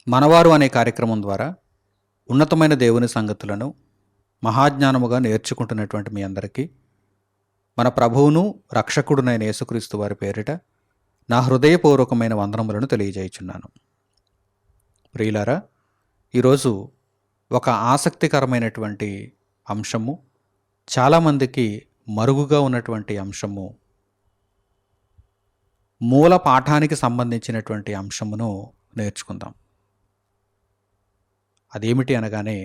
మనవారు అనే కార్యక్రమం ద్వారా ఉన్నతమైన దేవుని సంగతులను మహాజ్ఞానముగా నేర్చుకుంటున్నటువంటి మీ అందరికీ మన ప్రభువును రక్షకుడునైన యేసుక్రీస్తు వారి పేరిట నా హృదయపూర్వకమైన వందనములను తెలియజేయుచున్నాను. ప్రియులారా, ఈరోజు ఒక ఆసక్తికరమైనటువంటి అంశము, చాలామందికి మరుగుగా ఉన్నటువంటి అంశము, మూల పాఠానికి సంబంధించినటువంటి అంశమును నేర్చుకుందాం. అదేమిటి అనగానే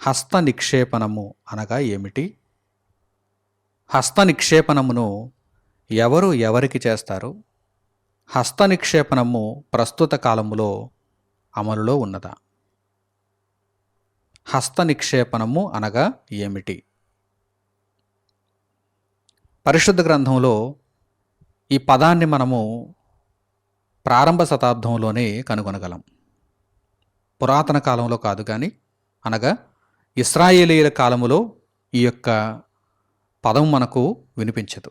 హస్త నిక్షేపణము అనగా ఏమిటి? హస్త నిక్షేపణమును ఎవరు ఎవరికి చేస్తారు? హస్త నిక్షేపణము ప్రస్తుత కాలములో అమలులో ఉన్నదా? హస్త నిక్షేపణము అనగా ఏమిటి? పరిశుద్ధ గ్రంథంలో ఈ పదాన్ని మనము ప్రారంభ శతాబ్దంలోనే కనుగొనగలం. పురాతన కాలంలో కాదు, కానీ అనగా ఇశ్రాయేలీయుల కాలములో ఈ యొక్క పదం మనకు వినిపించదు.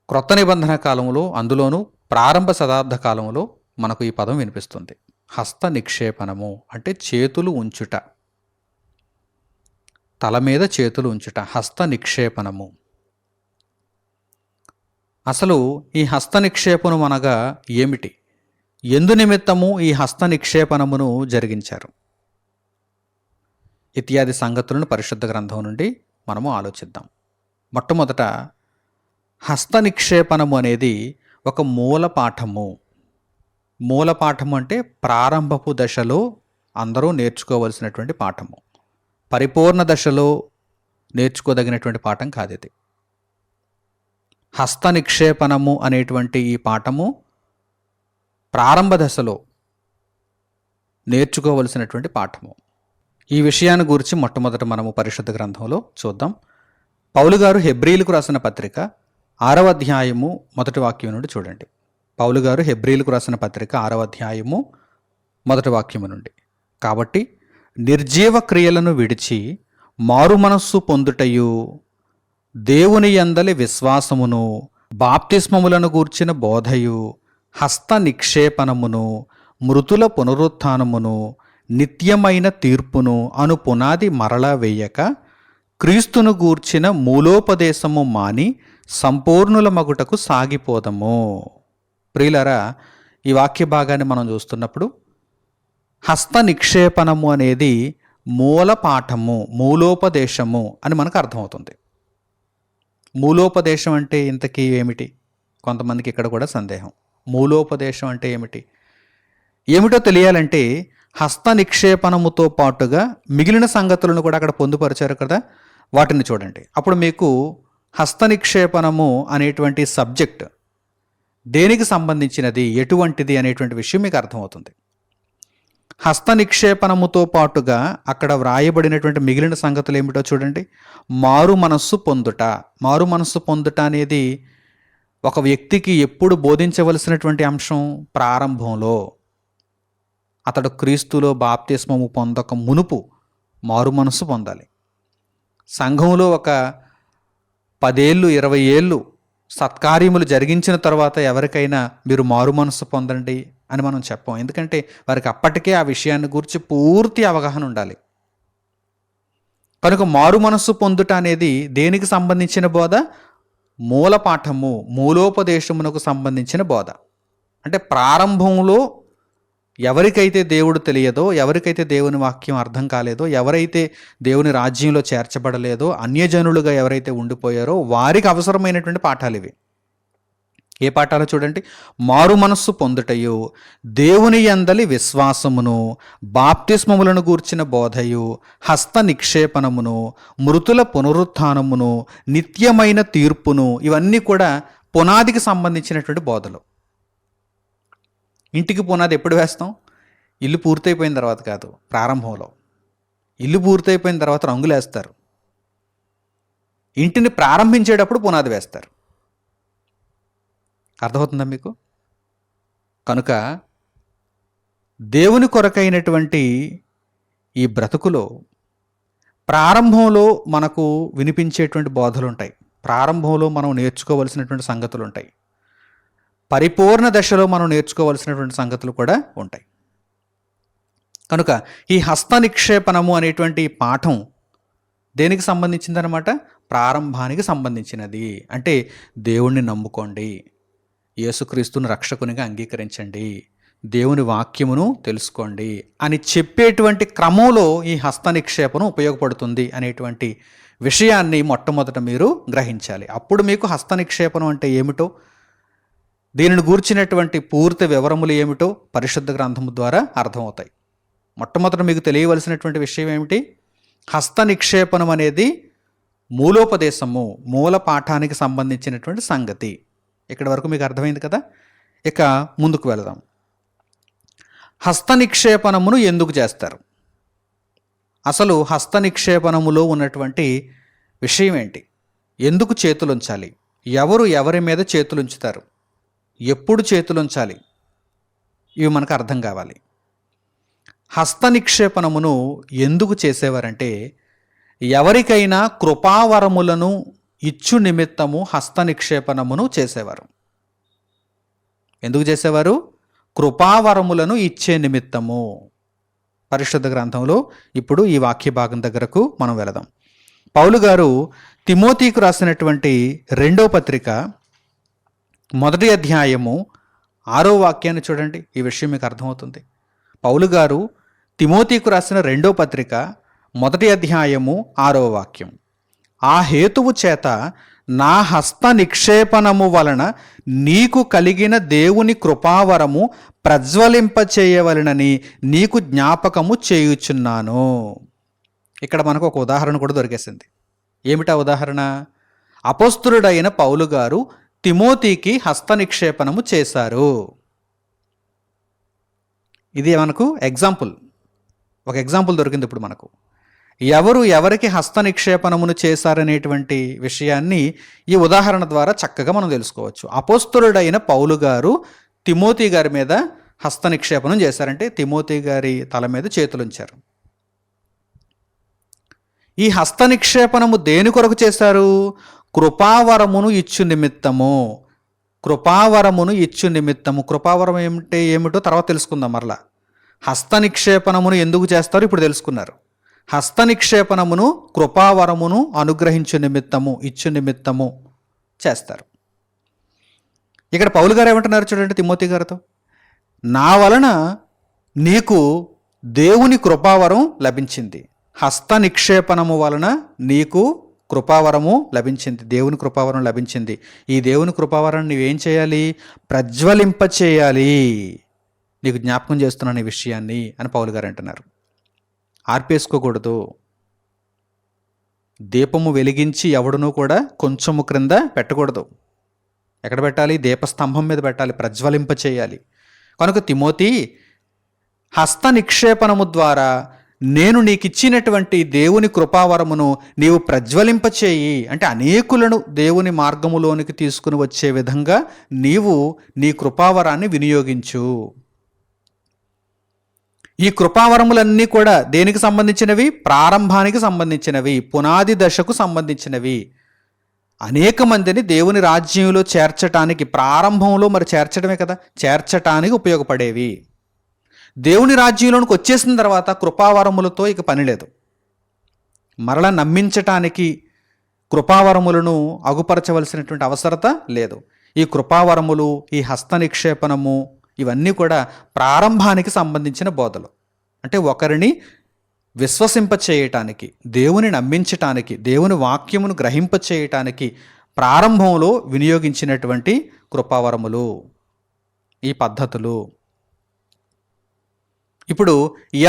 క్రొత్త నిబంధన కాలంలో, అందులోనూ ప్రారంభ శతాబ్ద కాలంలో మనకు ఈ పదం వినిపిస్తుంది. హస్త నిక్షేపణము అంటే చేతులు ఉంచుట, తల మీద చేతులు ఉంచుట, హస్త నిక్షేపణము. అసలు ఈ హస్త నిక్షేపణం అనగా ఏమిటి? ఎందు నిమిత్తము ఈ హస్త నిక్షేపణమును జరిగించారు? ఇత్యాది సంగతులను పరిశుద్ధ గ్రంథం నుండి మనము ఆలోచిద్దాం. మొట్టమొదట, హస్త నిక్షేపణము అనేది ఒక మూల పాఠము. మూల పాఠము అంటే ప్రారంభపు దశలో అందరూ నేర్చుకోవలసినటువంటి పాఠము. పరిపూర్ణ దశలో నేర్చుకోదగినటువంటి పాఠం కాదు ఇది. హస్త నిక్షేపణము అనేటువంటి ఈ పాఠము ప్రారంభ దశలో నేర్చుకోవలసినటువంటి పాఠము. ఈ విషయాన్ని గురించి మొట్టమొదట మనము పరిశుద్ధ గ్రంథంలో చూద్దాం. పౌలు గారు హెబ్రీలకు రాసిన పత్రిక 6వ అధ్యాయము 1వ వాక్యం నుండి చూడండి. పౌలు గారు హెబ్రీలకు రాసిన పత్రిక 6వ అధ్యాయము 1వ వాక్యము నుండి, కాబట్టి నిర్జీవ క్రియలను విడిచి మారు మనస్సు పొందుటయు, దేవుని యందలి విశ్వాసమును, బాప్తిస్మములను గూర్చిన బోధయు, హస్త నిక్షేపణమును, మృతుల పునరుత్థానమును, నిత్యమైన తీర్పును అను పునాది మరలా వేయక, క్రీస్తును గూర్చిన మూలోపదేశము మాని సంపూర్ణుల మగుటకు సాగిపోదము. ప్రియులారా, ఈ వాక్య భాగాన్ని మనం చూస్తున్నప్పుడు హస్త నిక్షేపణము అనేది మూల పాఠము, మూలోపదేశము అని మనకు అర్థమవుతుంది. మూలోపదేశం అంటే ఇంతకీ ఏమిటి? కొంతమందికి ఇక్కడ కూడా సందేహం. మూలోపదేశం అంటే ఏమిటో తెలియాలంటే హస్త నిక్షేపణముతో పాటుగా మిగిలిన సంగతులను కూడా అక్కడ పొందుపరిచారు కదా, వాటిని చూడండి. అప్పుడు మీకు హస్త నిక్షేపణము అనేటువంటి సబ్జెక్ట్ దేనికి సంబంధించినది, ఎటువంటిది అనేటువంటి విషయం మీకు అర్థమవుతుంది. హస్త నిక్షేపణముతో పాటుగా అక్కడ వ్రాయబడినటువంటి మిగిలిన సంగతులు ఏమిటో చూడండి. మారు మనస్సు పొందుట. మారు మనస్సు పొందుట అనేది ఒక వ్యక్తికి ఎప్పుడు బోధించవలసినటువంటి అంశం? ప్రారంభంలో. అతడు క్రీస్తులో బాప్తిస్మము పొందక మునుపు మారు మనస్సు పొందాలి. సంఘంలో ఒక 10 ఏళ్ళు 20 ఏళ్ళు సత్కార్యములు జరిగించిన తర్వాత ఎవరికైనా మీరు మారు మనస్సు పొందండి అని మనం చెప్పం. ఎందుకంటే వారికి అప్పటికే ఆ విషయాన్ని గురించి పూర్తి అవగాహన ఉండాలి. కనుక మారు మనస్సు పొందుట అనేది దేనికి సంబంధించిన బోధ? మూల పాఠము, మూలోపదేశమునకు సంబంధించిన బోధ. అంటే ప్రారంభంలో ఎవరికైతే దేవుడు తెలియదో, ఎవరికైతే దేవుని వాక్యం అర్థం కాలేదో, ఎవరైతే దేవుని రాజ్యంలో చేర్చబడలేదో, అన్యజనులుగా ఎవరైతే ఉండిపోయారో వారికి అవసరమైనటువంటి పాఠాలు ఇవి. ఏ పాఠాలు చూడండి. మారు మనస్సు పొందుటయు, దేవుని యందలి విశ్వాసమును, బాప్తిస్మములను గూర్చిన బోధయు, హస్త నిక్షేపణమును, మృతుల పునరుత్థానమును, నిత్యమైన తీర్పును, ఇవన్నీ కూడా పునాదికి సంబంధించినటువంటి బోధలు. ఇంటికి పునాది ఎప్పుడు వేస్తాం? ఇల్లు పూర్తయిపోయిన తర్వాత కాదు, ప్రారంభంలో. ఇల్లు పూర్తయిపోయిన తర్వాత రంగులు వేస్తారు. ఇంటిని ప్రారంభించేటప్పుడు పునాది వేస్తారు. అర్థమవుతుందా మీకు? కనుక దేవుని కొరకైనటువంటి ఈ బ్రతుకులో ప్రారంభంలో మనకు వినిపించేటువంటి బోధలు ఉంటాయి. ప్రారంభంలో మనం నేర్చుకోవలసినటువంటి సంగతులు ఉంటాయి. పరిపూర్ణ దశలో మనం నేర్చుకోవలసినటువంటి సంగతులు కూడా ఉంటాయి. కనుక ఈ హస్త నిక్షేపణము అనేటువంటి పాఠం దేనికి సంబంధించిందనమాట? ప్రారంభానికి సంబంధించినది. అంటే దేవుణ్ణి నమ్ముకోండి, యేసుక్రీస్తుని రక్షకునిగా అంగీకరించండి, దేవుని వాక్యమును తెలుసుకోండి అని చెప్పేటువంటి క్రమంలో ఈ హస్త నిక్షేపణం ఉపయోగపడుతుంది అనేటువంటి విషయాన్ని మొట్టమొదట మీరు గ్రహించాలి. అప్పుడు మీకు హస్త నిక్షేపణం అంటే ఏమిటో, దీనిని గూర్చినటువంటి పూర్తి వివరములు ఏమిటో పరిశుద్ధ గ్రంథము ద్వారా అర్థమవుతాయి. మొట్టమొదట మీకు తెలియవలసినటువంటి విషయం ఏమిటి? హస్త నిక్షేపణం అనేది మూలోపదేశము, మూల పాఠానికి సంబంధించినటువంటి సంగతి. ఇక్కడి వరకు మీకు అర్థమైంది కదా. ఇక ముందుకు వెళదాం. హస్త నిక్షేపణమును ఎందుకు చేస్తారు? అసలు హస్త నిక్షేపణములో ఉన్నటువంటి విషయం ఏంటి? ఎందుకు చేతులుంచాలి? ఎవరు ఎవరి మీద చేతులుంచుతారు? ఎప్పుడు చేతులుంచాలి? ఇవి మనకు అర్థం కావాలి. హస్త నిక్షేపణమును ఎందుకు చేసేవారంటే, ఎవరికైనా కృపావరములను ఇచ్చు నిమిత్తము హస్త నిక్షేపణమును చేసేవారు. ఎందుకు చేసేవారు? కృపావరములను ఇచ్చే నిమిత్తము. పరిశుద్ధ గ్రంథంలో ఇప్పుడు ఈ వాక్య భాగం దగ్గరకు మనం వెళదాం. పౌలు గారు తిమోతికి రాసినటువంటి 2వ పత్రిక 1వ అధ్యాయము 6వ వాక్యాన్ని చూడండి. ఈ విషయం మీకు అర్థమవుతుంది. పౌలు గారు తిమోతికి రాసిన 2వ పత్రిక 1వ అధ్యాయము 6వ వాక్యం. ఆ హేతువు చేత నా హస్త నిక్షేపణము వలన నీకు కలిగిన దేవుని కృపావరము ప్రజ్వలింపచేయవలనని నీకు జ్ఞాపకము చేయుచున్నాను. ఇక్కడ మనకు ఒక ఉదాహరణ కూడా దొరికేసింది. ఏమిటా ఉదాహరణ? అపోస్తలుడైన పౌలు గారు తిమోతికి హస్త నిక్షేపణము చేశారు. ఇది మనకు ఎగ్జాంపుల్, ఒక ఎగ్జాంపుల్ దొరికింది ఇప్పుడు మనకు. ఎవరు ఎవరికి హస్త నిక్షేపణమును చేశారనేటువంటి విషయాన్ని ఈ ఉదాహరణ ద్వారా చక్కగా మనం తెలుసుకోవచ్చు. అపోస్తలుడైన పౌలు గారు తిమోతి గారి మీద హస్త నిక్షేపణం చేశారంటే తిమోతి గారి తల మీద చేతులుంచారు. ఈ హస్త నిక్షేపణము దేని కొరకు చేశారు? కృపావరమును ఇచ్చు నిమిత్తము. కృపావరమును ఇచ్చు నిమిత్తము. కృపావరం ఏమిటో తర్వాత తెలుసుకుందాం. మరలా హస్త నిక్షేపణమును ఎందుకు చేస్తారో ఇప్పుడు తెలుసుకున్నారు. హస్త నిక్షేపణమును కృపావరమును అనుగ్రహించు నిమిత్తము, ఇచ్చు నిమిత్తము చేస్తారు. ఇక్కడ పౌలు గారు ఏమంటున్నారు చూడండి తిమోతి గారితో, నా వలన నీకు దేవుని కృపావరం లభించింది. హస్త నిక్షేపణము వలన నీకు కృపావరము లభించింది, దేవుని కృపావరం లభించింది. ఈ దేవుని కృపావరం నువ్వేం చేయాలి? ప్రజ్వలింప చేయాలి. నీకు జ్ఞాపకం చేస్తున్నాను ఈ విషయాన్ని అని పౌలు గారు అంటున్నారు. ఆర్పేసుకోకూడదు. దీపము వెలిగించి ఎవడునూ కూడా కొంచెము క్రింద పెట్టకూడదు. ఎక్కడ పెట్టాలి? దీపస్తంభం మీద పెట్టాలి, ప్రజ్వలింప చేయాలి. కనుక తిమోతి, హస్త నిక్షేపణము ద్వారా నేను నీకు ఇచ్చినటువంటి దేవుని కృపావరమును నీవు ప్రజ్వలింపచేయి. అంటే అనేకులను దేవుని మార్గములోనికి తీసుకుని వచ్చే విధంగా నీవు నీ కృపావరాన్ని వినియోగించు. ఈ కృపావరములన్నీ కూడా దేనికి సంబంధించినవి? ప్రారంభానికి సంబంధించినవి, పునాది దశకు సంబంధించినవి. అనేక మందిని దేవుని రాజ్యంలో చేర్చటానికి, ప్రారంభంలో మరి చేర్చడమే కదా, చేర్చటానికి ఉపయోగపడేవి. దేవుని రాజ్యంలోనికి వచ్చేసిన తర్వాత కృపావరములతో ఇక పని లేదు. మరలా నమ్మించటానికి కృపావరములను అగుపరచవలసినటువంటి అవసరత లేదు. ఈ కృపావరములు, ఈ హస్త నిక్షేపణము, ఇవన్నీ కూడా ప్రారంభానికి సంబంధించిన బోధలు. అంటే ఒకరిని విశ్వసింప చేయటానికి, దేవుని నమ్మించటానికి, దేవుని వాక్యమును గ్రహింప చేయటానికి ప్రారంభంలో వినియోగించినటువంటి కృపావరములు, ఈ పద్ధతులు. ఇప్పుడు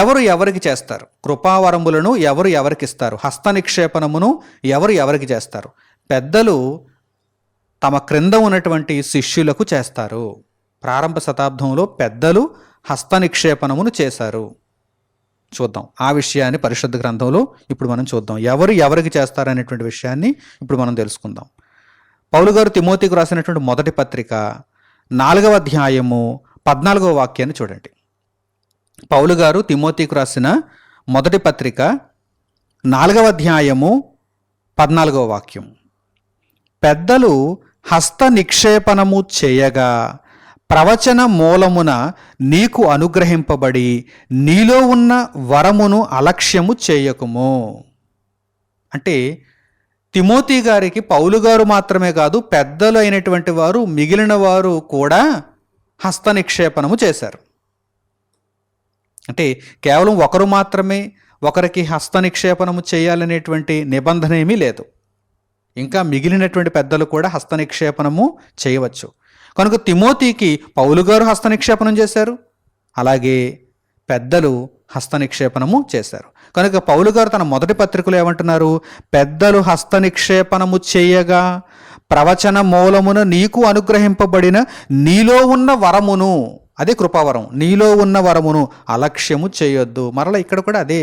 ఎవరు ఎవరికి చేస్తారు? కృపావరములను ఎవరు ఎవరికి ఇస్తారు? హస్త నిక్షేపణమును ఎవరు ఎవరికి చేస్తారు? పెద్దలు తమ క్రింద ఉన్నటువంటి శిష్యులకు చేస్తారు. ప్రారంభ శతాబ్దంలో పెద్దలు హస్త నిక్షేపణమును చేశారు. చూద్దాం ఆ విషయాన్ని పరిశుద్ధ గ్రంథంలో ఇప్పుడు మనం చూద్దాం. ఎవరు ఎవరికి చేస్తారనేటువంటి విషయాన్ని ఇప్పుడు మనం తెలుసుకుందాం. పౌలు గారు తిమోతికి రాసినటువంటి 1వ పత్రిక 4వ అధ్యాయము 14వ వాక్యాన్ని చూడండి. పౌలు గారు తిమోతికి రాసిన 1వ పత్రిక 4వ అధ్యాయము 14వ వాక్యం. పెద్దలు హస్త నిక్షేపణము చేయగా ప్రవచన మూలమున నీకు అనుగ్రహింపబడి నీలో ఉన్న వరమును అలక్ష్యము చేయకుము. అంటే తిమోతి గారికి పౌలు గారు మాత్రమే కాదు, పెద్దలు అయినటువంటి వారు మిగిలిన వారు కూడా హస్త నిక్షేపణము చేశారు. అంటే కేవలం ఒకరు మాత్రమే ఒకరికి హస్త నిక్షేపణము చేయాలనేటువంటి నిబంధన ఏమీ లేదు. ఇంకా మిగిలినటువంటి పెద్దలు కూడా హస్త నిక్షేపణము చేయవచ్చు. కనుక తిమోతికి పౌలు గారు హస్త నిక్షేపణం చేశారు, అలాగే పెద్దలు హస్త నిక్షేపణము చేశారు. కనుక పౌలు గారు తన మొదటి పత్రికలో ఏమంటున్నారు? పెద్దలు హస్త నిక్షేపణము చేయగా ప్రవచన మూలమున నీకు అనుగ్రహింపబడిన నీలో ఉన్న వరమును, అదే కృపావరం, నీలో ఉన్న వరమును అలక్ష్యము చేయొద్దు. మరలా ఇక్కడ కూడా అదే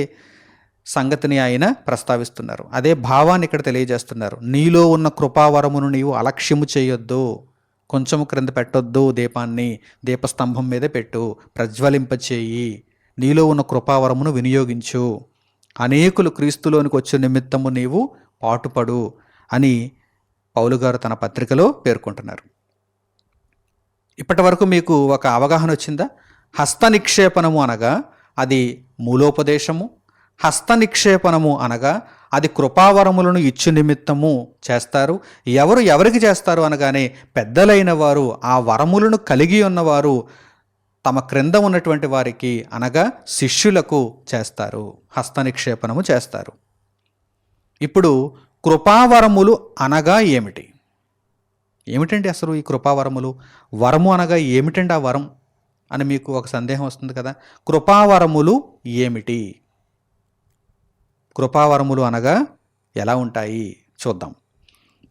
సంగతిని ఆయన ప్రస్తావిస్తున్నారు, అదే భావాన్ని ఇక్కడ తెలియజేస్తున్నారు. నీలో ఉన్న కృపావరమును నీవు అలక్ష్యము చేయొద్దు, కొంచెము క్రింద పెట్టొద్దు, దీపాన్ని దీపస్తంభం మీదే పెట్టు, ప్రజ్వలింపచేయి, నీలో ఉన్న కృపావరమును వినియోగించు, అనేకులు క్రీస్తులోనికి వచ్చే నిమిత్తము నీవు పాటుపడు అని పౌలు గారు తన పత్రికలో పేర్కొంటున్నారు. ఇప్పటి వరకు మీకు ఒక అవగాహన వచ్చిందా? హస్త నిక్షేపణము అనగా అది మూలోపదేశము, హస్త నిక్షేపణము అనగా అది కృపావరములను ఇచ్చు నిమిత్తము చేస్తారు. ఎవరు ఎవరికి చేస్తారు అనగానే పెద్దలైన వారు, ఆ వరములను కలిగి ఉన్నవారు తమ క్రింద ఉన్నటువంటి వారికి అనగా శిష్యులకు చేస్తారు, హస్త నిక్షేపణము చేస్తారు. ఇప్పుడు కృపావరములు అనగా ఏమిటి? ఏమిటండి అసలు ఈ కృపావరములు? వరము అనగా ఏమిటండి ఆ వరం అని మీకు ఒక సందేహం వస్తుంది కదా. కృపావరములు ఏమిటి? కృపావరములు అనగా ఎలా ఉంటాయి చూద్దాం.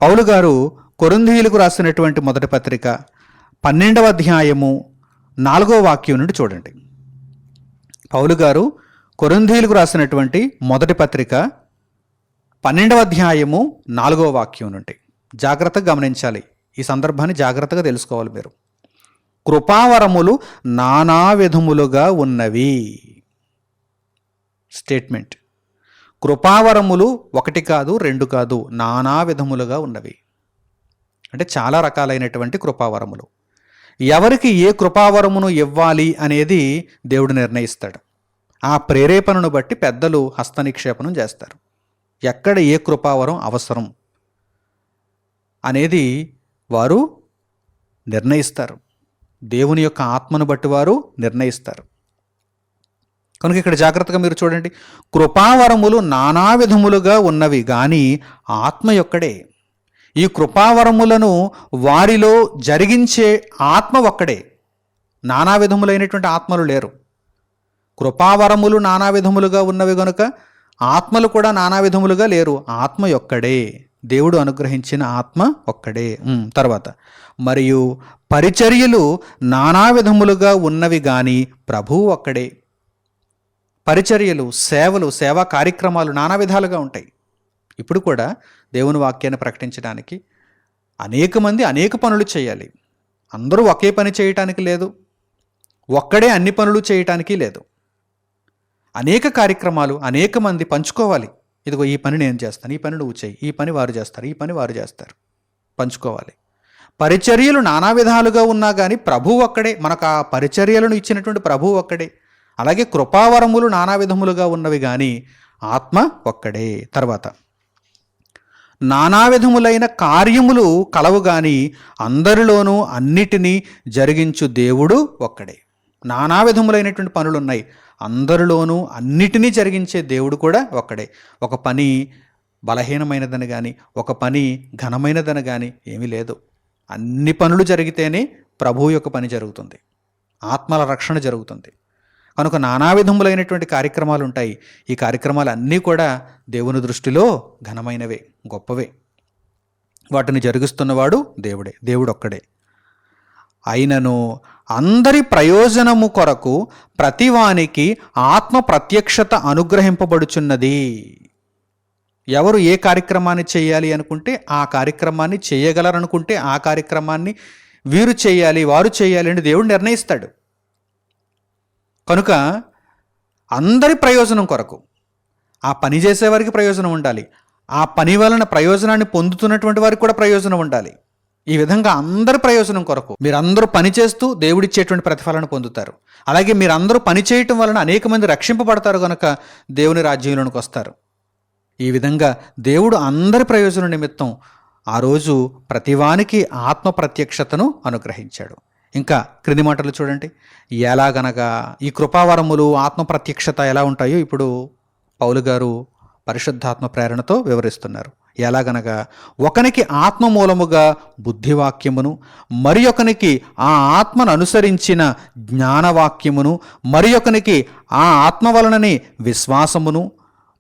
పౌలు గారు కొరింథీయులకు రాసినటువంటి మొదటి పత్రిక 12వ అధ్యాయము 4వ వాక్యం నుండి చూడండి. పౌలు గారు కొరింథీయులకు రాసినటువంటి మొదటి పత్రిక 12వ అధ్యాయము 4వ వాక్యం నుండి జాగ్రత్తగా గమనించాలి. ఈ సందర్భాన్ని జాగ్రత్తగా తెలుసుకోవాలి మీరు. కృపావరములు నానా విధములుగా ఉన్నవి. స్టేట్మెంట్. కృపావరములు ఒకటి కాదు, రెండు కాదు, నానా విధములుగా ఉన్నవి. అంటే చాలా రకాలైనటువంటి కృపావరములు. ఎవరికి ఏ కృపావరమును ఇవ్వాలి అనేది దేవుడు నిర్ణయిస్తాడు. ఆ ప్రేరేపణను బట్టి పెద్దలు హస్త నిక్షేపణం చేస్తారు. ఎక్కడ ఏ కృపావరం అవసరం అనేది వారు నిర్ణయిస్తారు. దేవుని యొక్క ఆత్మను బట్టి వారు నిర్ణయిస్తారు. కనుక ఇక్కడ జాగ్రత్తగా మీరు చూడండి. కృపావరములు నానా విధములుగా ఉన్నవి కానీ ఆత్మ యొక్కడే. ఈ కృపావరములను వారిలో జరిగించే ఆత్మ ఒక్కడే. నానా విధములైనటువంటి ఆత్మలు లేరు. కృపావరములు నానా విధములుగా ఉన్నవి కనుక ఆత్మలు కూడా నానా విధములుగా లేరు. ఆత్మ ఒక్కడే, దేవుడు అనుగ్రహించిన ఆత్మ ఒక్కడే. తర్వాత మరియు పరిచర్యలు నానా విధములుగా ఉన్నవి కానీ ప్రభువు ఒక్కడే. పరిచర్యలు, సేవలు, సేవా కార్యక్రమాలు నానా విధాలుగా ఉంటాయి. ఇప్పుడు కూడా దేవుని వాక్యాన్ని ప్రకటించడానికి అనేక మంది అనేక పనులు చేయాలి. అందరూ ఒకే పని చేయటానికి లేదు, ఒక్కడే అన్ని పనులు చేయటానికి లేదు. అనేక కార్యక్రమాలు అనేక మంది పంచుకోవాలి. ఇదిగో ఈ పని నేను చేస్తాను, ఈ పని నువ్వు చేయి, ఈ పని వారు చేస్తారు, ఈ పని వారు చేస్తారు, పంచుకోవాలి. పరిచర్యలు నానా విధాలుగా ఉన్నా కానీ ప్రభువు ఒక్కడే. మనకు ఆ పరిచర్యలను ఇచ్చినటువంటి ప్రభువు ఒక్కడే. అలాగే కృపావరములు నానా విధములుగా ఉన్నవి కానీ ఆత్మ ఒక్కడే. తర్వాత నానా విధములైన కార్యములు కలవు కానీ అందరిలోనూ అన్నిటినీ జరిగించు దేవుడు ఒక్కడే. నానా విధములైనటువంటి పనులు ఉన్నాయి, అందరిలోనూ అన్నిటినీ జరిగించే దేవుడు కూడా ఒక్కడే. ఒక పని బలహీనమైనదని కానీ ఒక పని ఘనమైనదని కానీ ఏమీ లేదు. అన్ని పనులు జరిగితేనే ప్రభువు యొక్క పని జరుగుతుంది, ఆత్మల రక్షణ జరుగుతుంది. కనుక నానా విధములైనటువంటి కార్యక్రమాలు ఉంటాయి. ఈ కార్యక్రమాలు అన్నీ కూడా దేవుని దృష్టిలో ఘనమైనవే, గొప్పవే. వాటిని జరిగిస్తున్నవాడు దేవుడే, దేవుడు ఒక్కడే. అయినను అందరి ప్రయోజనము కొరకు ప్రతివానికి ఆత్మ ప్రత్యక్షత అనుగ్రహింపబడుచున్నది. ఎవరు ఏ కార్యక్రమాన్ని చేయాలి అనుకుంటే ఆ కార్యక్రమాన్ని చేయగలరనుకుంటే ఆ కార్యక్రమాన్ని వీరు చేయాలి, వారు చేయాలి అని దేవుడు నిర్ణయిస్తాడు. కనుక అందరి ప్రయోజనం కొరకు, ఆ పని చేసేవారికి ప్రయోజనం ఉండాలి, ఆ పని వలన ప్రయోజనాన్ని పొందుతున్నటువంటి వారికి కూడా ప్రయోజనం ఉండాలి. ఈ విధంగా అందరి ప్రయోజనం కొరకు మీరందరూ పనిచేస్తూ దేవుడిచ్చేటువంటి ప్రతిఫలాన్ని పొందుతారు. అలాగే మీరందరూ పని చేయటం వలన అనేక మంది రక్షింపబడతారు కనుక దేవుని రాజ్యంలోనికి వస్తారు. ఈ విధంగా దేవుడు అందరి ప్రయోజనం నిమిత్తం ఆ రోజు ప్రతివానికి ఆత్మ ప్రత్యక్షతను అనుగ్రహించాడు. ఇంకా క్రింది మాటలు చూడండి. ఎలాగనగా ఈ కృపావరములు ఆత్మ ప్రత్యక్షత ఎలా ఉంటాయో ఇప్పుడు పౌలు గారు పరిశుద్ధాత్మ ప్రేరణతో వివరిస్తున్నారు. ఎలాగనగా ఒకనికి ఆత్మ మూలముగా బుద్ధివాక్యమును, మరి ఒకనికి ఆ ఆత్మను అనుసరించిన జ్ఞానవాక్యమును, మరి ఒకనికి ఆ ఆత్మ వలనని విశ్వాసమును,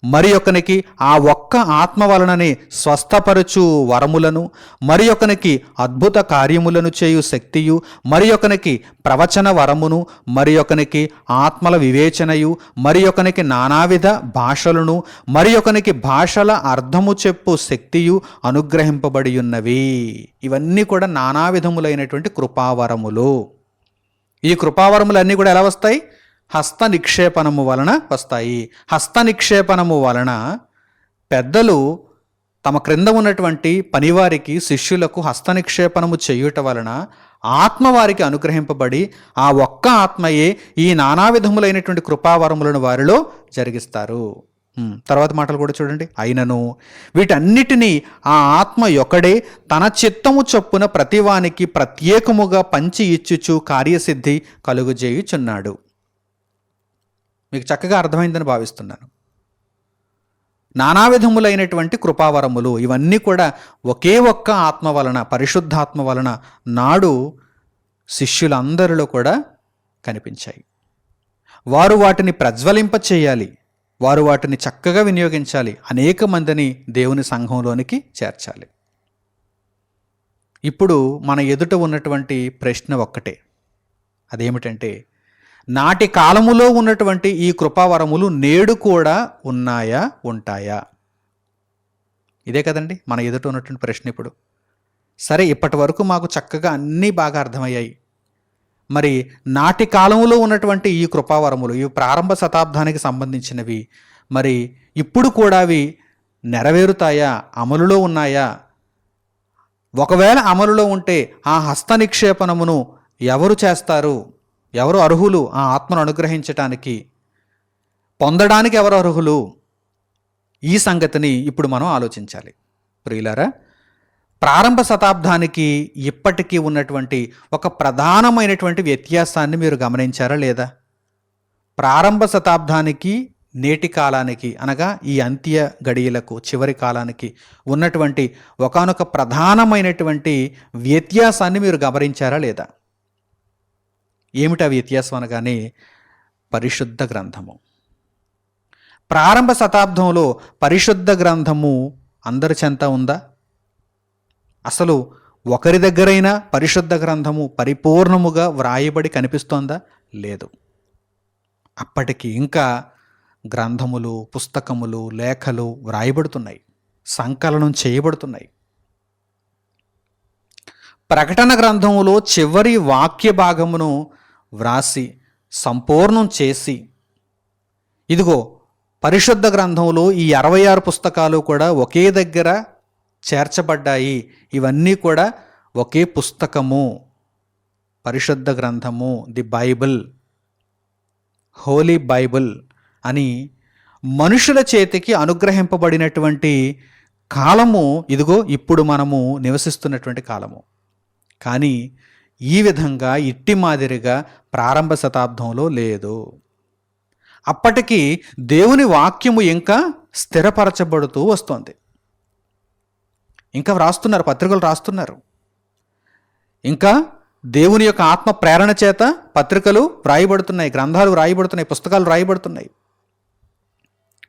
మరి ఒకనికి ఆ ఒక్క ఆత్మ వలనని స్వస్థపరచు వరములను, మరి ఒకనికి అద్భుత కార్యములను చేయు శక్తియు, మరి ఒకనికి ప్రవచన వరమును, మరి ఒకనికి ఆత్మల వివేచనయు, మరి ఒకనికి నానావిధ భాషలను, మరి ఒకనికి భాషల అర్థము చెప్పు శక్తియు అనుగ్రహింపబడి ఉన్నవి. ఇవన్నీ కూడా నానావిధములైనటువంటి కృపావరములు. ఈ కృపావరములన్నీ కూడా ఎలా వస్తాయి? హస్త నిక్షేపణము వలన వస్తాయి. హస్త నిక్షేపణము వలన పెద్దలు తమ క్రింద ఉన్నటువంటి పనివారికి, శిష్యులకు హస్త నిక్షేపణము చేయుట వలన ఆత్మ వారికి అనుగ్రహింపబడి ఆ ఒక్క ఆత్మయే ఈ నానా విధములైనటువంటి కృపావరములను వారిలో జరిగిస్తారు. తర్వాత మాటలు కూడా చూడండి. అయినను వీటన్నిటినీ ఆ ఆత్మ యొక్కడే తన చిత్తము చొప్పున ప్రతివానికి ప్రత్యేకముగా పంచి ఇచ్చుచు కార్యసిద్ధి కలుగుజేయుచున్నాడు. మీకు చక్కగా అర్థమైందని భావిస్తున్నాను. నానా విధములైనటువంటి కృపావరములు ఇవన్నీ కూడా ఒకే ఒక్క ఆత్మ వలన, పరిశుద్ధాత్మ వలన నాడు శిష్యులందరిలో కూడా కనిపించాయి. వారు వాటిని ప్రజ్వలింప చేయాలి, వారు వాటిని చక్కగా వినియోగించాలి, అనేక మందిని దేవుని సంఘంలోనికి చేర్చాలి. ఇప్పుడు మన ఎదుట ఉన్నటువంటి ప్రశ్న ఒక్కటే. అదేమిటంటే, నాటి కాలములో ఉన్నటువంటి ఈ కృపావరములు నేడు కూడా ఉన్నాయా, ఉంటాయా? ఇదే కదండి మన ఎదుట ఉన్నటువంటి ప్రశ్న. ఇప్పుడు సరే, ఇప్పటి వరకు మాకు చక్కగా అన్నీ బాగా అర్థమయ్యాయి. మరి నాటి కాలంలో ఉన్నటువంటి ఈ కృపావరములు, ఇవి ప్రారంభ శతాబ్దానికి సంబంధించినవి, మరి ఇప్పుడు కూడా అవి నెరవేరుతాయా, అమలులో ఉన్నాయా? ఒకవేళ అమలులో ఉంటే ఆ హస్త నిక్షేపణమును ఎవరు చేస్తారు? ఎవరు అర్హులు ఆ ఆత్మను అనుగ్రహించటానికి, పొందడానికి ఎవరు అర్హులు? ఈ సంగతిని ఇప్పుడు మనం ఆలోచించాలి. ప్రియులారా, ప్రారంభ శతాబ్దానికి ఇప్పటికీ ఉన్నటువంటి ఒక ప్రధానమైనటువంటి వ్యత్యాసాన్ని మీరు గమనించారా లేదా? ప్రారంభ శతాబ్దానికి నేటి కాలానికి, అనగా ఈ అంత్య గడియలకు, చివరి కాలానికి ఉన్నటువంటి ఒకానొక ప్రధానమైనటువంటి వ్యత్యాసాన్ని మీరు గమనించారా లేదా? ఏమిటా వ్యత్యాసం అనగానే పరిశుద్ధ గ్రంథము. ప్రారంభ శతాబ్దంలో పరిశుద్ధ గ్రంథము అందరి చెంత ఉందా? అసలు ఒకరి దగ్గరైనా పరిశుద్ధ గ్రంథము పరిపూర్ణముగా వ్రాయబడి కనిపిస్తోందా? లేదు. అప్పటికి ఇంకా గ్రంథములు, పుస్తకములు, లేఖలు వ్రాయబడుతున్నాయి, సంకలనం చేయబడుతున్నాయి. ప్రకటన గ్రంథములో చివరి వాక్య భాగమును వ్రాసి సంపూర్ణం చేసి, ఇదిగో పరిశుద్ధ గ్రంథంలో ఈ 66 పుస్తకాలు కూడా ఒకే దగ్గర చేర్చబడ్డాయి. ఇవన్నీ కూడా ఒకే పుస్తకము, పరిశుద్ధ గ్రంథము, ది బైబిల్, హోలీ బైబిల్ అని మనుషుల చేతికి అనుగ్రహింపబడినటువంటి కాలము ఇదిగో ఇప్పుడు మనము నివసిస్తున్నటువంటి కాలము. కానీ ఈ విధంగా ఇట్టి మాదిరిగా ప్రారంభ శతాబ్దంలో లేదు. అప్పటికి దేవుని వాక్యము ఇంకా స్థిరపరచబడుతూ వస్తుంది. ఇంకా వ్రాస్తున్నారు, పత్రికలు రాస్తున్నారు. ఇంకా దేవుని యొక్క ఆత్మ ప్రేరణ చేత పత్రికలు వ్రాయబడుతున్నాయి, గ్రంథాలు వ్రాయబడుతున్నాయి, పుస్తకాలు వ్రాయబడుతున్నాయి.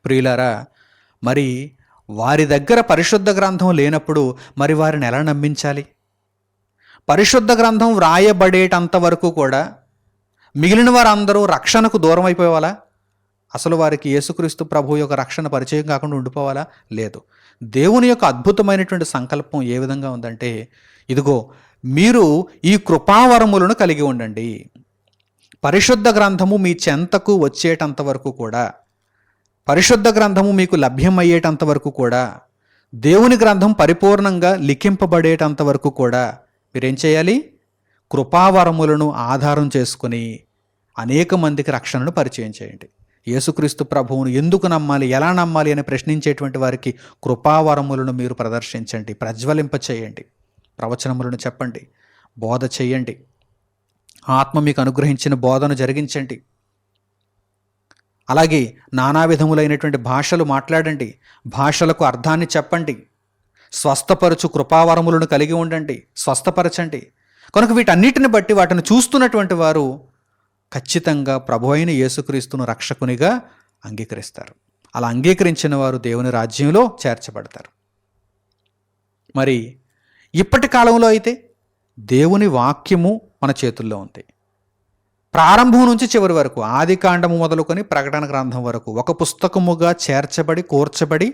ప్రియులారా, మరి వారి దగ్గర పరిశుద్ధ గ్రంథం లేనప్పుడు మరి వారిని ఎలా నమ్మించాలి? పరిశుద్ధ గ్రంథం వ్రాయబడేటంత వరకు కూడా మిగిలిన వారందరూ రక్షణకు దూరం అయిపోవాలా? అసలు వారికి యేసుక్రీస్తు ప్రభు యొక్క రక్షణ పరిచయం కాకుండా ఉండిపోవాలా? లేదు. దేవుని యొక్క అద్భుతమైనటువంటి సంకల్పం ఏ విధంగా ఉందంటే, ఇదిగో మీరు ఈ కృపావరములను కలిగి ఉండండి. పరిశుద్ధ గ్రంథము మీ చెంతకు వచ్చేటంత వరకు కూడా, పరిశుద్ధ గ్రంథము మీకు లభ్యమయ్యేటంత వరకు కూడా దేవుని గ్రంథం పరిపూర్ణంగా లిఖింపబడేటంత వరకు కూడా మీరేం చేయాలి? కృపావరములను ఆధారం చేసుకుని అనేక మందికి రక్షణను పరిచయం చేయండి. యేసుక్రీస్తు ప్రభువును ఎందుకు నమ్మాలి, ఎలా నమ్మాలి అని ప్రశ్నించేటువంటి వారికి కృపావరములను మీరు ప్రదర్శించండి, ప్రజ్వలింప చేయండి. ప్రవచనములను చెప్పండి, బోధ చేయండి, ఆత్మ మీకు అనుగ్రహించిన బోధను జరిగించండి. అలాగే నానా విధములైనటువంటి భాషలు మాట్లాడండి, భాషలకు అర్థాన్ని చెప్పండి, స్వస్థపరచు కృపావరములను కలిగి ఉండండి, స్వస్థపరచండి. కనుక వీటన్నిటిని బట్టి వాటిని చూస్తున్నటువంటి వారు ఖచ్చితంగా ప్రభు అయిన యేసుక్రీస్తును రక్షకునిగా అంగీకరిస్తారు. అలా అంగీకరించిన వారు దేవుని రాజ్యంలో చేర్చబడతారు. మరి ఇప్పటి కాలంలో అయితే దేవుని వాక్యము మన చేతుల్లో ఉంది. ప్రారంభం నుంచి చివరి వరకు, ఆది కాండము మొదలుకొని ప్రకటన గ్రంథం వరకు ఒక పుస్తకముగా చేర్చబడి కూర్చబడి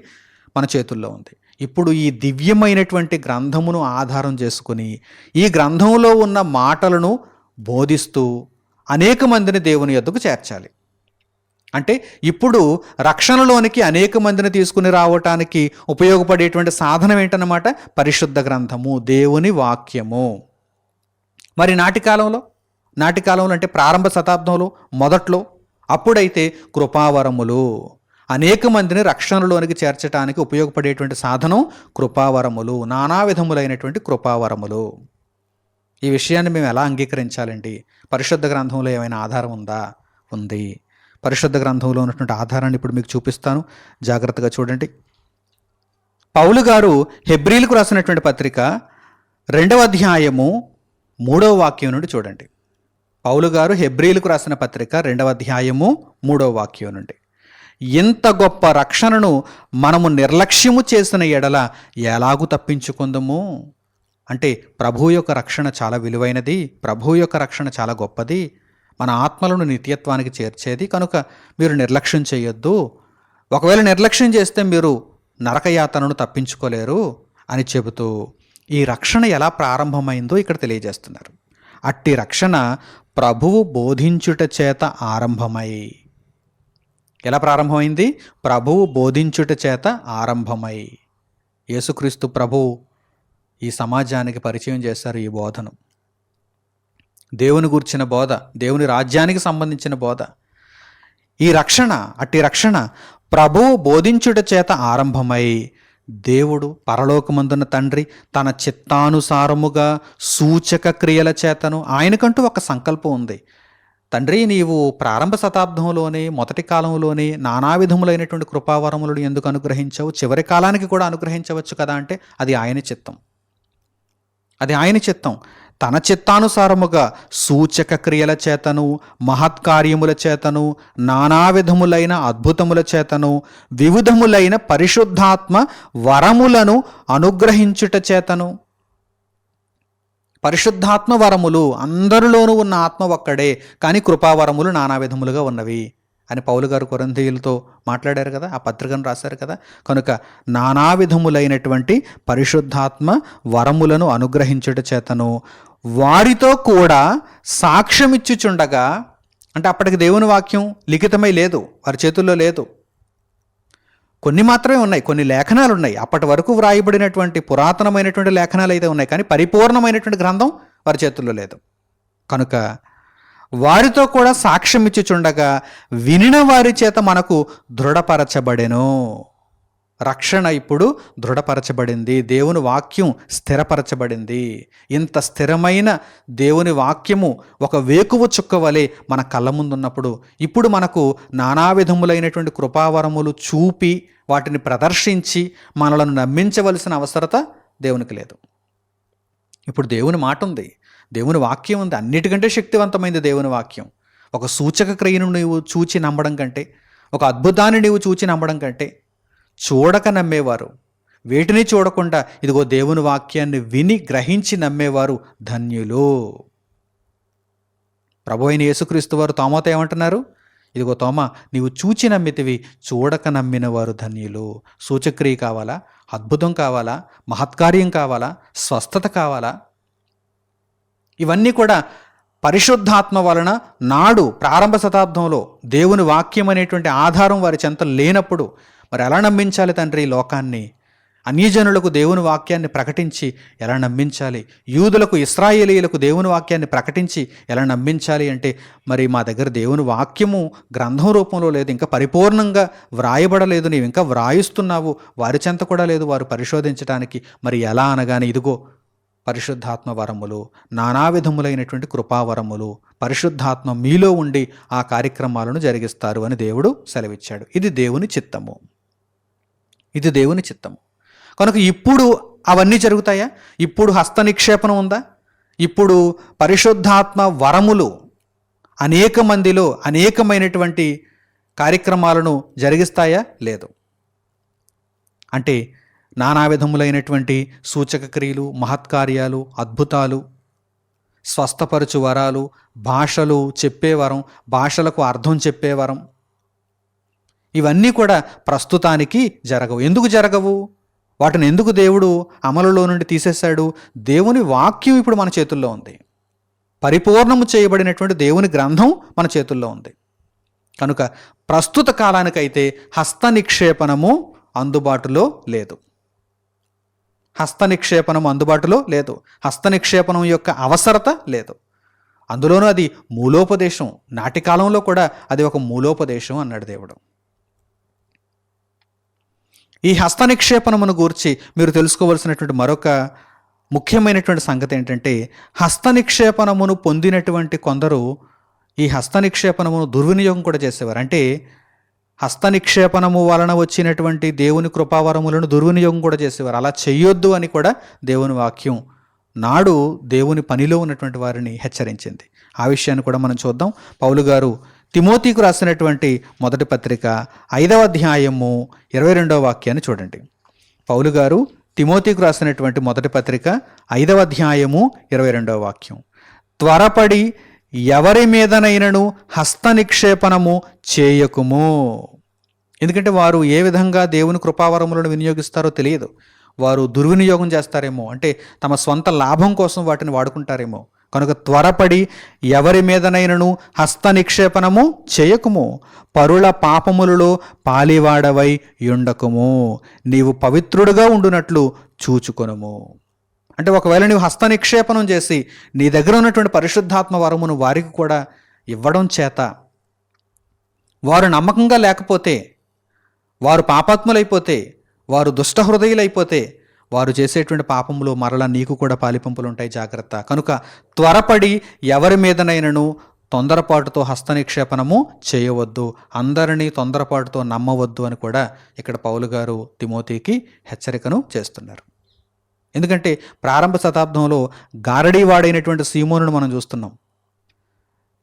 మన చేతుల్లో ఉంది. ఇప్పుడు ఈ దివ్యమైనటువంటి గ్రంథమును ఆధారం చేసుకుని ఈ గ్రంథంలో ఉన్న మాటలను బోధిస్తూ అనేక మందిని దేవుని యొద్దకు చేర్చాలి. అంటే ఇప్పుడు రక్షణలోనికి అనేక మందిని తీసుకుని రావటానికి ఉపయోగపడేటువంటి సాధనం ఏంటన్నమాట? పరిశుద్ధ గ్రంథము, దేవుని వాక్యము. మరి నాటి కాలంలో అంటే ప్రారంభ శతాబ్దంలో మొదట్లో అప్పుడైతే కృపావరములు, అనేక మందిని రక్షణలోనికి చేర్చడానికి ఉపయోగపడేటువంటి సాధనం కృపావరములు, నానా విధములైనటువంటి కృపావరములు. ఈ విషయాన్ని మేము ఎలా అంగీకరించాలండి? పరిశుద్ధ గ్రంథంలో ఏమైనా ఆధారం ఉందా? ఉంది. పరిశుద్ధ గ్రంథంలో ఉన్నటువంటి ఆధారాన్ని ఇప్పుడు మీకు చూపిస్తాను, జాగ్రత్తగా చూడండి. పౌలు గారు హెబ్రీలకు రాసినటువంటి పత్రిక 2వ అధ్యాయము 3వ వాక్యం నుండి చూడండి. పౌలు గారు హెబ్రీలకు రాసిన పత్రిక 2వ అధ్యాయము 3వ వాక్యం నుండి, ఇంత గొప్ప రక్షణను మనము నిర్లక్ష్యము చేసిన ఎడల ఎలాగూ తప్పించుకుందాము? అంటే ప్రభు యొక్క రక్షణ చాలా విలువైనది, ప్రభు యొక్క రక్షణ చాలా గొప్పది, మన ఆత్మలను నిత్యత్వానికి చేర్చేది. కనుక మీరు నిర్లక్ష్యం చేయొద్దు. ఒకవేళ నిర్లక్ష్యం చేస్తే మీరు నరకయాతనను తప్పించుకోలేరు అని చెబుతూ ఈ రక్షణ ఎలా ప్రారంభమైందో ఇక్కడ తెలియజేస్తున్నారు. అట్టి రక్షణ ప్రభువు బోధించుట చేత ఆరంభమై. ఎలా ప్రారంభమైంది? ప్రభువు బోధించుట చేత ఆరంభమై. యేసుక్రీస్తు ప్రభువు ఈ సమాజానికి పరిచయం చేశారు ఈ బోధను. దేవుని గూర్చిన బోధ, దేవుని రాజ్యానికి సంబంధించిన బోధ. ఈ రక్షణ, అట్టి రక్షణ ప్రభువు బోధించుట చేత ఆరంభమై దేవుడు పరలోకమందున్న తండ్రి తన చిత్తానుసారముగా సూచక క్రియల చేతను, ఆయనకంటూ ఒక సంకల్పం ఉంది. తండ్రి, నీవు ప్రారంభ శతాబ్దంలోనే మొదటి కాలంలోనే నానా విధములైనటువంటి కృపావరములను ఎందుకు అనుగ్రహించావు? చివరి కాలానికి కూడా అనుగ్రహించవచ్చు కదా అంటే అది ఆయన చిత్తం. అది ఆయన చిత్తం. తన చిత్తానుసారముగా సూచక క్రియల చేతను, మహత్కార్యముల చేతను, నానా విధములైన అద్భుతముల చేతను, వివిధములైన పరిశుద్ధాత్మ వరములను అనుగ్రహించుట చేతను. పరిశుద్ధాత్మ వరములు, అందరిలోనూ ఉన్న ఆత్మ ఒక్కడే, కానీ కృపావరములు నానా విధములుగా ఉన్నవి అని పౌలు గారు కొరింథీయులతో మాట్లాడారు కదా, ఆ పత్రికను రాశారు కదా. కనుక నానా విధములైనటువంటి పరిశుద్ధాత్మ వరములను అనుగ్రహించుట చేతను వారితో కూడా సాక్ష్యమిచ్చుచుండగా, అంటే అప్పటికి దేవుని వాక్యం లిఖితమై లేదు, వారి చేతుల్లో లేదు. కొన్ని మాత్రమే ఉన్నాయి, కొన్ని లేఖనాలు ఉన్నాయి. అప్పటి వరకు వ్రాయబడినటువంటి పురాతనమైనటువంటి లేఖనాలు అయితే ఉన్నాయి, కానీ పరిపూర్ణమైనటువంటి గ్రంథం వారి చేతుల్లో లేదు. కనుక వారితో కూడా సాక్ష్యం ఇచ్చుచుండగా వినిన వారి చేత మనకు దృఢపరచబడెను. రక్షణ ఇప్పుడు దృఢపరచబడింది, దేవుని వాక్యం స్థిరపరచబడింది. ఇంత స్థిరమైన దేవుని వాక్యము ఒక వేకువ చుక్క వలె మన కళ్ళ ముందున్నప్పుడు ఇప్పుడు మనకు నానా విధములైనటువంటి కృపావరములు చూపి వాటిని ప్రదర్శించి మనలను నమ్మించవలసిన అవసరత దేవునికి లేదు. ఇప్పుడు దేవుని మాట ఉంది, దేవుని వాక్యం ఉంది. అన్నిటికంటే శక్తివంతమైంది దేవుని వాక్యం. ఒక సూచక క్రియను నీవు చూచి నమ్మడం కంటే, ఒక అద్భుతాన్ని నీవు చూచి నమ్మడం కంటే, చూడక నమ్మేవారు, వేటిని చూడకుండా ఇదిగో దేవుని వాక్యాన్ని విని గ్రహించి నమ్మేవారు ధన్యులు. ప్రభు అయిన యేసుక్రీస్తు వారు తోమాతో ఏమంటున్నారు? ఇదిగో తోమా, నీవు చూచి నమ్మితివి, చూడక నమ్మిన వారు ధన్యులు. సూచక్రియ కావాలా? అద్భుతం కావాలా? మహత్కార్యం కావాలా? స్వస్థత కావాలా? ఇవన్నీ కూడా పరిశుద్ధాత్మ వలన నాడు ప్రారంభ శతాబ్దంలో దేవుని వాక్యం అనేటువంటి ఆధారం వారి చెంత లేనప్పుడు మరి ఎలా నమ్మించాలి తండ్రి లోకాన్ని? అన్యజనులకు దేవుని వాక్యాన్ని ప్రకటించి ఎలా నమ్మించాలి, యూదులకు ఇశ్రాయేలీయులకు దేవుని వాక్యాన్ని ప్రకటించి ఎలా నమ్మించాలి అంటే మరి మా దగ్గర దేవుని వాక్యము గ్రంథం రూపంలో లేదు, ఇంకా పరిపూర్ణంగా వ్రాయబడలేదు, నీవు ఇంకా వ్రాయిస్తున్నావు, వారి చెంత కూడా లేదు వారు పరిశోధించడానికి, మరి ఎలా అనగానే ఇదిగో పరిశుద్ధాత్మ వరములు, నానా విధములైనటువంటి కృపావరములు, పరిశుద్ధాత్మ మీలో ఉండి ఆ కార్యక్రమాలను జరిగిస్తారు అని దేవుడు సెలవిచ్చాడు. ఇది దేవుని చిత్తము, ఇది దేవుని చిత్తము. కనుక ఇప్పుడు అవన్నీ జరుగుతాయా? ఇప్పుడు హస్త నిక్షేపణ ఉందా? ఇప్పుడు పరిశుద్ధాత్మ వరములు అనేక మందిలో అనేకమైనటువంటి కార్యక్రమాలను జరిగిస్తాయా? లేదు. అంటే నానా విధములైనటువంటి సూచక క్రియలు, మహత్కార్యాలు, అద్భుతాలు, స్వస్థపరచు వరాలు, భాషలు చెప్పే వరం, భాషలకు అర్థం చెప్పే వరం, ఇవన్నీ కూడా ప్రస్తుతానికి జరగవు. ఎందుకు జరగవు? వాటిని ఎందుకు దేవుడు అమలులో నుండి తీసేశాడు? దేవుని వాక్యం ఇప్పుడు మన చేతుల్లో ఉంది, పరిపూర్ణము చేయబడినటువంటి దేవుని గ్రంథం మన చేతుల్లో ఉంది. కనుక ప్రస్తుత కాలానికైతే హస్త నిక్షేపణము అందుబాటులో లేదు, హస్త నిక్షేపణం అందుబాటులో లేదు, హస్త నిక్షేపణం యొక్క అవసరత లేదు. అందులోనూ అది మూలోపదేశం, నాటి కాలంలో కూడా అది ఒక మూలోపదేశం అన్నాడు దేవుడు. ఈ హస్త నిక్షేపణమును గూర్చి మీరు తెలుసుకోవలసినటువంటి మరొక ముఖ్యమైనటువంటి సంగతి ఏంటంటే, హస్త నిక్షేపణమును పొందినటువంటి కొందరు ఈ హస్త నిక్షేపణమును దుర్వినియోగం కూడా చేసేవారు. అంటే హస్త నిక్షేపణము వలన వచ్చినటువంటి దేవుని కృపావరములను దుర్వినియోగం కూడా చేసేవారు. అలా చెయ్యొద్దు అని కూడా దేవుని వాక్యం నాడు దేవుని పనిలో ఉన్నటువంటి వారిని హెచ్చరించింది. ఆ విషయాన్ని కూడా మనం చూద్దాం. పౌలు గారు తిమోతికు రాసినటువంటి మొదటి పత్రిక 5వ అధ్యాయము 22వ వాక్యాన్ని చూడండి. పౌలు గారు తిమోతికు రాసినటువంటి మొదటి పత్రిక 5వ అధ్యాయము 22వ వాక్యం. త్వరపడి ఎవరి మీదనైనను హస్త నిక్షేపణము చేయకుము. ఎందుకంటే వారు ఏ విధంగా దేవుని కృపావరములను వినియోగిస్తారో తెలియదు. వారు దుర్వినియోగం చేస్తారేమో, అంటే తమ స్వంత లాభం కోసం వాటిని వాడుకుంటారేమో. కనుక త్వరపడి ఎవరి మీదనైనను హస్త నిక్షేపణము చేయకుము, పరుల పాపములలో పాలివాడవై యుండకుము, నీవు పవిత్రుడుగా ఉండునట్లు చూచుకొనుము. అంటే ఒకవేళ నీవు హస్త నిక్షేపణం చేసి నీ దగ్గర ఉన్నటువంటి పరిశుద్ధాత్మ వరమును వారికి కూడా ఇవ్వడం చేత వారు నమ్మకంగా లేకపోతే, వారు పాపాత్ములైపోతే, వారు దుష్ట హృదయులైపోతే, వారు చేసేటువంటి పాపములో మరలా నీకు కూడా పాలిపంపులు ఉంటాయి, జాగ్రత్త. కనుక త్వరపడి ఎవరి మీదనైనను తొందరపాటుతో హస్త నిక్షేపణము చేయవద్దు, అందరినీ తొందరపాటుతో నమ్మవద్దు అని కూడా ఇక్కడ పౌలు గారు తిమోతికి హెచ్చరికను చేస్తున్నారు. ఎందుకంటే ప్రారంభ శతాబ్దంలో గారడీవాడైనటువంటి సీమోనును మనం చూస్తున్నాం.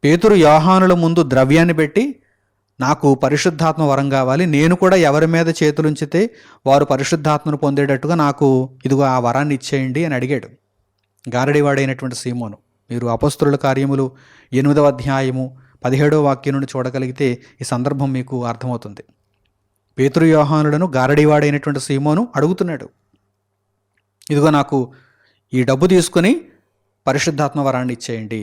పేతురు యోహానుల ముందు ద్రవ్యాన్ని పెట్టి, నాకు పరిశుద్ధాత్మ వరం కావాలి, నేను కూడా ఎవరి మీద చేతులుంచితే వారు పరిశుద్ధాత్మను పొందేటట్టుగా నాకు ఇదిగో ఆ వరాన్ని ఇచ్చేయండి అని అడిగాడు గారడీవాడైనటువంటి సీమోను. మీరు అపొస్తలుల కార్యములు 8వ అధ్యాయము 17వ వాక్యం నుండి చూడగలిగితే ఈ సందర్భం మీకు అర్థమవుతుంది. పేతురు యోహానులను గారడీవాడైనటువంటి సీమోను అడుగుతున్నాడు, ఇదిగో నాకు ఈ డబ్బు తీసుకుని పరిశుద్ధాత్మ వరాన్ని ఇచ్చేయండి,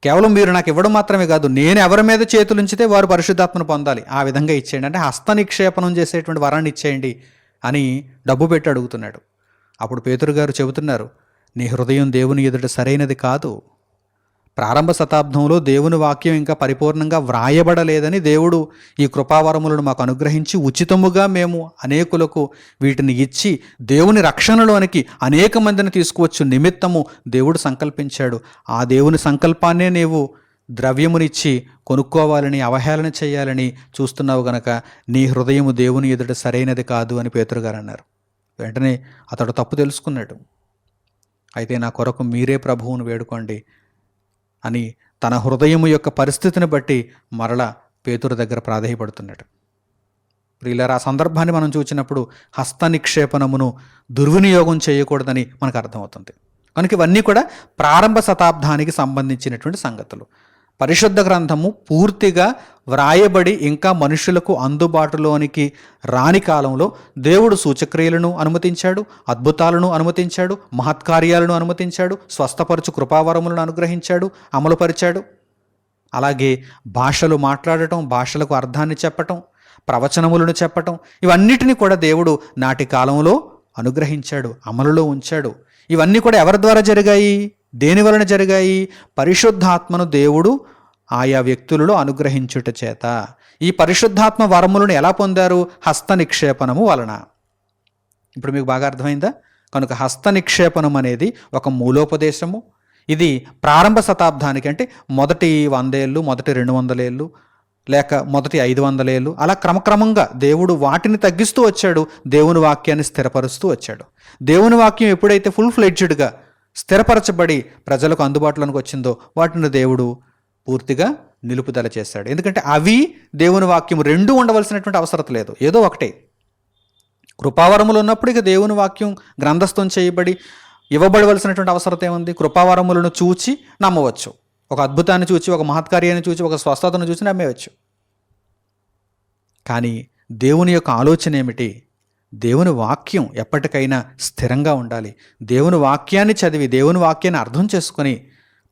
కేవలం మీరు నాకు ఇవ్వడం మాత్రమే కాదు, నేను ఎవరి మీద చేతులుంచితే వారు పరిశుద్ధాత్మను పొందాలి, ఆ విధంగా ఇచ్చేయండి, అంటే హస్త నిక్షేపణం చేసేటువంటి వరాన్ని ఇచ్చేయండి అని డబ్బు పెట్టి అడుగుతున్నాడు. అప్పుడు పేతురు గారు చెబుతున్నారు, నీ హృదయం దేవుని ఎదుట సరైనది కాదు. ప్రారంభ శతాబ్దంలో దేవుని వాక్యం ఇంకా పరిపూర్ణంగా వ్రాయబడలేదని దేవుడు ఈ కృపావరములను మాకు అనుగ్రహించి ఉచితముగా మేము అనేకులకు వీటిని ఇచ్చి దేవుని రక్షణలోనికి అనేక మందిని తీసుకువచ్చు నిమిత్తము దేవుడు సంకల్పించాడు. ఆ దేవుని సంకల్పాన్నే నీవు ద్రవ్యమునిచ్చి కొనుక్కోవాలని, అవహేళన చేయాలని చూస్తున్నావు గనక నీ హృదయము దేవుని ఎదుట సరైనది కాదు అని పేతురు గారు అన్నారు. వెంటనే అతడు తప్పు తెలుసుకున్నాడు. అయితే నా కొరకు మీరే ప్రభువును వేడుకోండి అని తన హృదయము యొక్క పరిస్థితిని బట్టి మరలా పేతురు దగ్గర ప్రాధేయపడుతున్నాడు. ప్రియులారా, ఆ సందర్భాన్ని మనం చూసినప్పుడు హస్త నిక్షేపణమును దుర్వినియోగం చేయకూడదని మనకు అర్థమవుతుంది. కనుక ఇవన్నీ కూడా ప్రారంభ శతాబ్దానికి సంబంధించినటువంటి సంగతులు. పరిశుద్ధ గ్రంథము పూర్తిగా వ్రాయబడి ఇంకా మనుషులకు అందుబాటులోనికి రాని కాలంలో దేవుడు సూచక్రియలను అనుమతించాడు, అద్భుతాలను అనుమతించాడు, మహత్కార్యాలను అనుమతించాడు, స్వస్థపరచు కృపావరములను అనుగ్రహించాడు, అమలుపరిచాడు. అలాగే భాషలు మాట్లాడటం, భాషలకు అర్థాన్ని చెప్పటం, ప్రవచనములను చెప్పటం, ఇవన్నిటినీ కూడా దేవుడు నాటి కాలంలో అనుగ్రహించాడు, అమలులో ఉంచాడు. ఇవన్నీ కూడా ఎవరి ద్వారా జరిగాయి? దేని వలన జరిగాయి? పరిశుద్ధాత్మను దేవుడు ఆయా వ్యక్తులలో అనుగ్రహించుట చేత. ఈ పరిశుద్ధాత్మ వరములను ఎలా పొందారు? హస్త నిక్షేపణము వలన. ఇప్పుడు మీకు బాగా అర్థమైందా? కనుక హస్త నిక్షేపణం అనేది ఒక మూలోపదేశము. ఇది ప్రారంభ శతాబ్దానికి, అంటే మొదటి 100 ఏళ్ళు, మొదటి 200 ఏళ్ళు, లేక మొదటి 500 ఏళ్ళు, అలా క్రమక్రమంగా దేవుడు వాటిని తగ్గిస్తూ వచ్చాడు, దేవుని వాక్యాన్ని స్థిరపరుస్తూ వచ్చాడు. దేవుని వాక్యం ఎప్పుడైతే ఫుల్ ఫ్లెడ్జ్డ్గా స్థిరపరచబడి ప్రజలకు అందుబాటులోకి వచ్చిందో వాటిని దేవుడు పూర్తిగా నిలుపుదల చేశాడు. ఎందుకంటే అవి దేవుని వాక్యం రెండూ ఉండవలసినటువంటి అవసరం లేదు, ఏదో ఒకటే. కృపావరములు ఉన్నప్పుడు ఇక దేవుని వాక్యం గ్రంథస్థం చేయబడి ఇవ్వబడవలసినటువంటి అవసరం ఏముంది? కృపావరములను చూచి నమ్మవచ్చు. ఒక అద్భుతాన్ని చూచి, ఒక మహత్కార్యాన్ని చూచి, ఒక స్వస్థతను చూసి నమ్మేయచ్చు. కానీ దేవుని యొక్క ఆలోచన ఏమిటి? దేవుని వాక్యం ఎప్పటికైనా స్థిరంగా ఉండాలి. దేవుని వాక్యాన్ని చదివి, దేవుని వాక్యాన్ని అర్థం చేసుకొని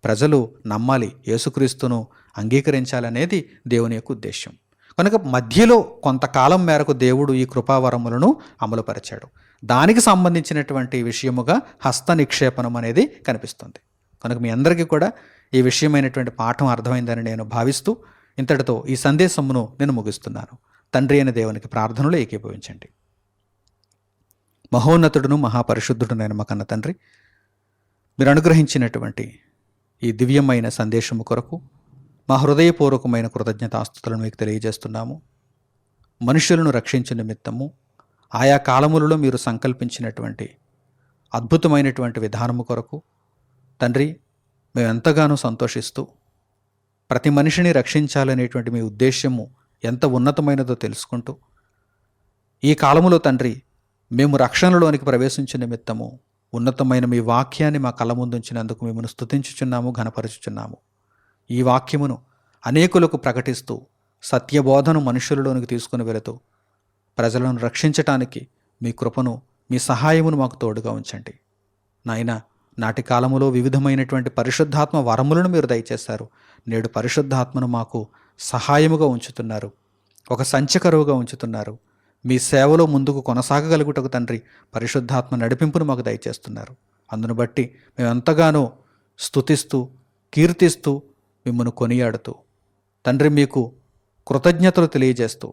ప్రజలు నమ్మాలి, యేసుక్రీస్తును అంగీకరించాలనేది దేవుని యొక్క ఉద్దేశం. కనుక మధ్యలో కొంతకాలం మేరకు దేవుడు ఈ కృపావరములను అమలుపరిచాడు. దానికి సంబంధించినటువంటి విషయముగా హస్త నిక్షేపణం అనేది కనిపిస్తుంది. కనుక మీ అందరికీ కూడా ఈ విషయమైనటువంటి పాఠం అర్థమైందని నేను భావిస్తూ ఇంతటితో ఈ సందేశమును నేను ముగిస్తున్నాను. తండ్రి అయిన దేవునికి ప్రార్థనలు ఏకీభవించండి. మహోన్నతుడును మహాపరిశుద్ధుడునైన మా కన్న తండ్రి, మీరు అనుగ్రహించినటువంటి ఈ దివ్యమైన సందేశము కొరకు మా హృదయపూర్వకమైన కృతజ్ఞతాస్తుతులను మీకు తెలియజేస్తున్నాము. మనుషులను రక్షించే నిమిత్తము ఆయా కాలములలో మీరు సంకల్పించినటువంటి అద్భుతమైనటువంటి విధానము కొరకు తండ్రి మేము ఎంతగానో సంతోషిస్తూ, ప్రతి మనిషిని రక్షించాలనేటువంటి మీ ఉద్దేశ్యము ఎంత ఉన్నతమైనదో తెలుసుకుంటూ, ఈ కాలములో తండ్రి మేము రక్షణలోనికి ప్రవేశించే నిమిత్తము ఉన్నతమైన మీ వాక్యాన్ని మా కళ్ళ ముందుంచినందుకు మిమ్మల్ని స్తుతించుచున్నాము, ఘనపరుచుచున్నాము. ఈ వాక్యమును అనేకులకు ప్రకటిస్తూ సత్యబోధను మనుషులలోనికి తీసుకుని వెళుతూ ప్రజలను రక్షించటానికి మీ కృపను, మీ సహాయమును మాకు తోడుగా ఉంచండి. నాయన, నాటి కాలములో వివిధమైనటువంటి పరిశుద్ధాత్మ వరములను మీరు దయచేశారు. నేడు పరిశుద్ధాత్మను మాకు సహాయముగా ఉంచుతున్నారు, ఒక సంచకరువుగా ఉంచుతున్నారు. మీ సేవలో ముందుకు కొనసాగగలుగుటకు తండ్రి పరిశుద్ధాత్మ నడిపింపును మాకు దయచేస్తున్నారు. అందును బట్టి మేము ఎంతగానో స్తుతిస్తూ, కీర్తిస్తూ, మిమ్మల్ని కొనియాడుతూ తండ్రి మీకు కృతజ్ఞతలు తెలియజేస్తూ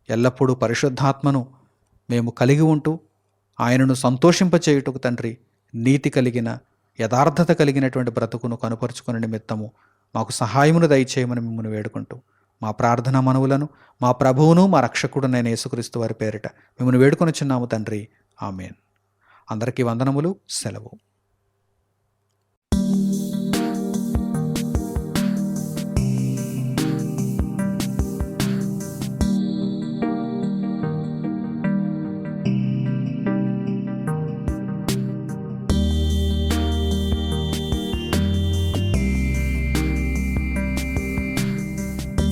ఎల్లప్పుడూ పరిశుద్ధాత్మను మేము కలిగి ఉంటూ ఆయనను సంతోషింపచేయుటకు తండ్రి నీతి కలిగిన, యథార్థత కలిగినటువంటి బ్రతుకును కనుపరుచుకునే నిమిత్తము మాకు సహాయమును దయచేయమని మిమ్మల్ని వేడుకుంటూ మా ప్రార్థనా మనవులను మా ప్రభువును మా రక్షకుడునైన యేసుక్రీస్తు వారి పేరిట మిమ్మల్ని వేడుకొనుచున్నాము తండ్రి. ఆమేన్. అందరికీ వందనములు. సెలవు.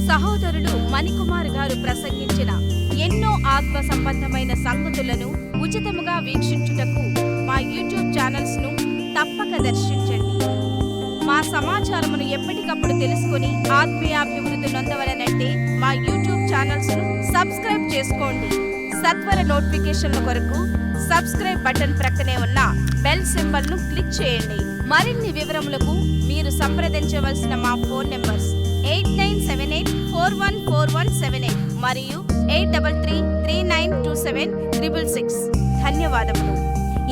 సహోదరులు మణికుమార్ గారు ప్రసంగించిన ఎన్నో ఆత్మ సంబంధమైన సంగతులను ఉచితముగా వీక్షించుటకు మా యూట్యూబ్ ఛానల్స్ ను తప్పక దర్శించండి. మా సమాచారమును ఎప్పటికప్పుడు తెలుసుకొని ఆత్మీయాభివృద్ధి నొందవలనంటే మా యూట్యూబ్ ఛానల్స్ ను సబ్స్క్రైబ్ చేసుకోండి. సత్వర నోటిఫికేషన్ల కొరకు సబ్స్క్రైబ్ బటన్ ప్రక్కనే ఉన్న బెల్ సింబల్ ను క్లిక్ చేయండి. మరిన్ని వివరములకు మీరు సంప్రదించవలసిన మా ఫోన్ నెంబర్స్ 8978414178 మరియు 83392766. ధన్యవాదములు.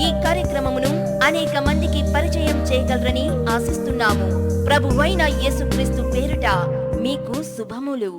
ఈ కార్యక్రమమును అనేక మందికి పరిచయం చేయగలరని ఆశిస్తున్నాము. ప్రభువైన యేసుక్రీస్తు పేరిట మీకు శుభములు.